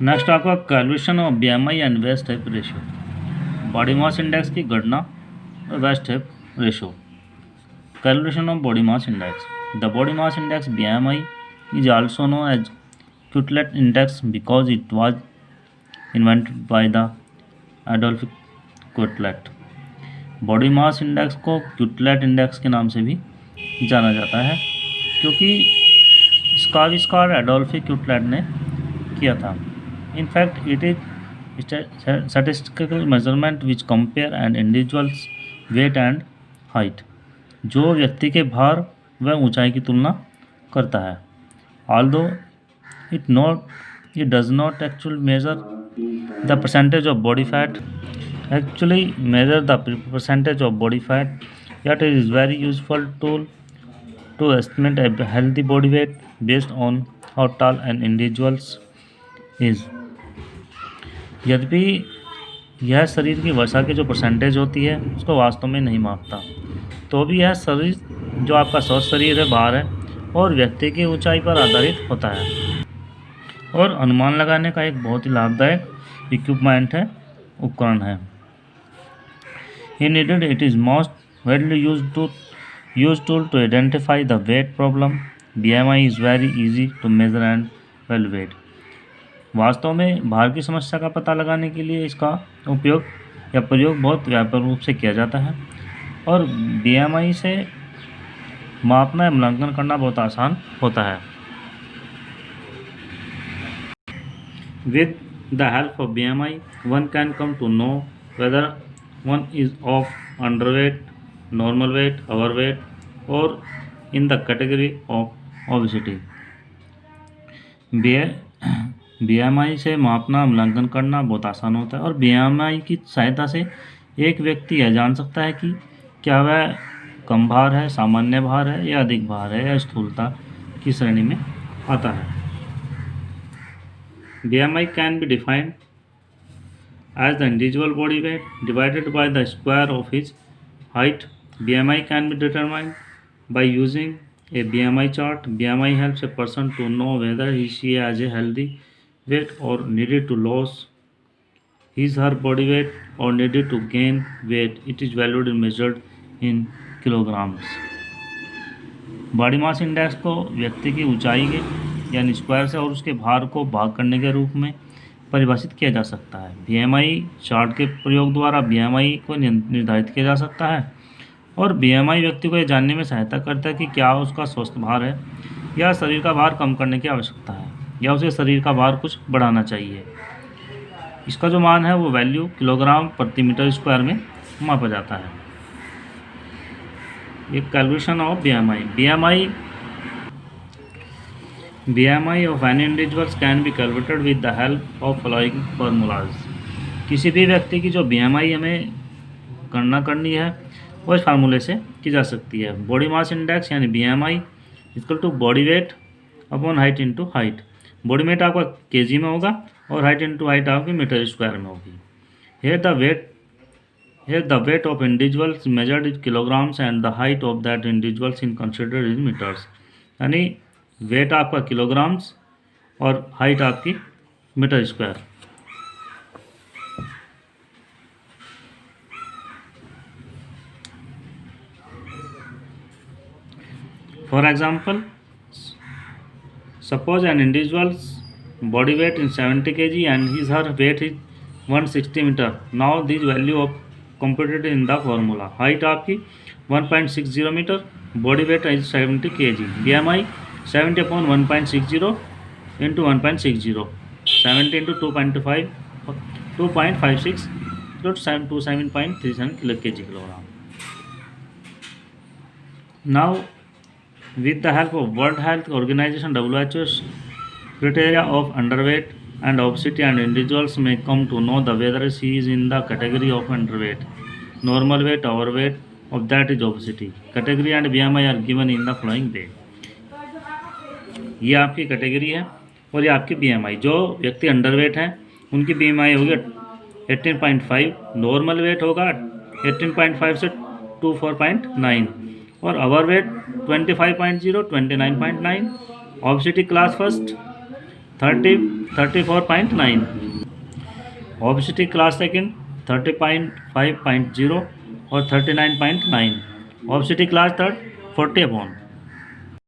Next आपका calculation of BMI and waist hip ratio, body mass index की गणना और waist hip ratio. Calculation of body mass index, the body mass index BMI is also known as Quetelet index because it was invented by the Adolf Quetelet। Body mass index को क्यूटलेट index के नाम से भी जाना जाता है क्योंकि इसका आविष्कार एडोल्फ क्यूटलेट ने किया था। In fact, it is statistical measurement which compare an individual's weight and height, जो व्यक्ति के भार व ऊंचाई की तुलना करता है। Although it does not actually measure the percentage of body fat, yet it is very useful tool to estimate a healthy body weight based on how tall an individual is। यद्यपि यह शरीर की वसा की जो परसेंटेज होती है उसको वास्तव में नहीं मापता, तो भी यह शरीर जो आपका स्वस्थ शरीर है बाहर है और व्यक्ति की ऊंचाई पर आधारित होता है और अनुमान लगाने का एक बहुत ही लाभदायक इक्विपमेंट है, उपकरण है। Indeed, it is most widely used tool to identify the weight problem. BMI is very easy to measure and evaluate। वास्तव में भार की समस्या का पता लगाने के लिए इसका उपयोग या प्रयोग बहुत व्यापक रूप से किया जाता है और BMI से मापना या मूल्यांकन करना बहुत आसान होता है। With the help of BMI, one can come to know whether one is of underweight, normal weight, overweight, or in the category of obesity। BMI से मापना मूल्यांकन करना बहुत आसान होता है और BMI की सहायता से एक व्यक्ति यह जान सकता है कि क्या वह कम भार है, सामान्य भार है या अधिक भार है या स्थूलता की श्रेणी में आता है। BMI can be defined as the individual body weight divided by the square of his height। BMI can be determined by using a BMI chart। BMI helps a person to know whether she has a healthy weight or needed to lose his her body weight or needed to gain weight। It is valued and measured in kilograms। Body mass index को व्यक्ति की ऊंचाई के यानी square से और उसके भार को भाग करने के रूप में परिभाषित किया जा सकता है। BMI चार्ट के प्रयोग द्वारा BMI को निर्धारित किया जा सकता है और BMI व्यक्ति को यह जानने में सहायता करता है कि क्या उसका स्वस्थ भार है या शरीर का भार कम करने की आवश्यकता है या उसे शरीर का भार कुछ बढ़ाना चाहिए। इसका जो मान है वो वैल्यू किलोग्राम प्रति मीटर स्क्वायर में मापा जाता है। ये calculation of BMI of any individuals can be calculated with the help of following formulas। किसी भी व्यक्ति की जो BMI हमें गणना करनी है वो इस फार्मूले से की जा सकती है। बॉडी मास इंडेक्स यानी BMI equal to body weight upon height into height. Body weight आपका kg में होगा और हाइट इंटू हाइट आपकी मीटर स्क्वायर में होगी। Here the weight of individuals measured in kilograms and the height of that individuals in considered in meters। यानी weight आपका kilograms और हाइट आपकी metre square. For example, suppose an individual's body weight in 70 kg and his her weight is 160 metre. Now this value of computed in the formula। Height आपकी 1.60 metre, body weight is 70 kg। BMI 70 upon 1.60 into 1.60, 70 into 2.5 2.56 to 27.37 kg। Now with the help of World Health Organization WHO's criteria of underweight and obesity, and individuals may come to know the whether she is in the category of underweight, normal weight, overweight, of that is obesity। category and BMI are given in the following way। ये आपकी category है और ये आपकी BMI। जो व्यक्ति underweight हैं उनकी BMI होगी 18.5, नॉर्मल वेट होगा 18.5 से 24.9 और overweight 25.0 29.9, obesity class first 34.9, obesity class second 30.5.0 और 39.9, obesity class third 40 upon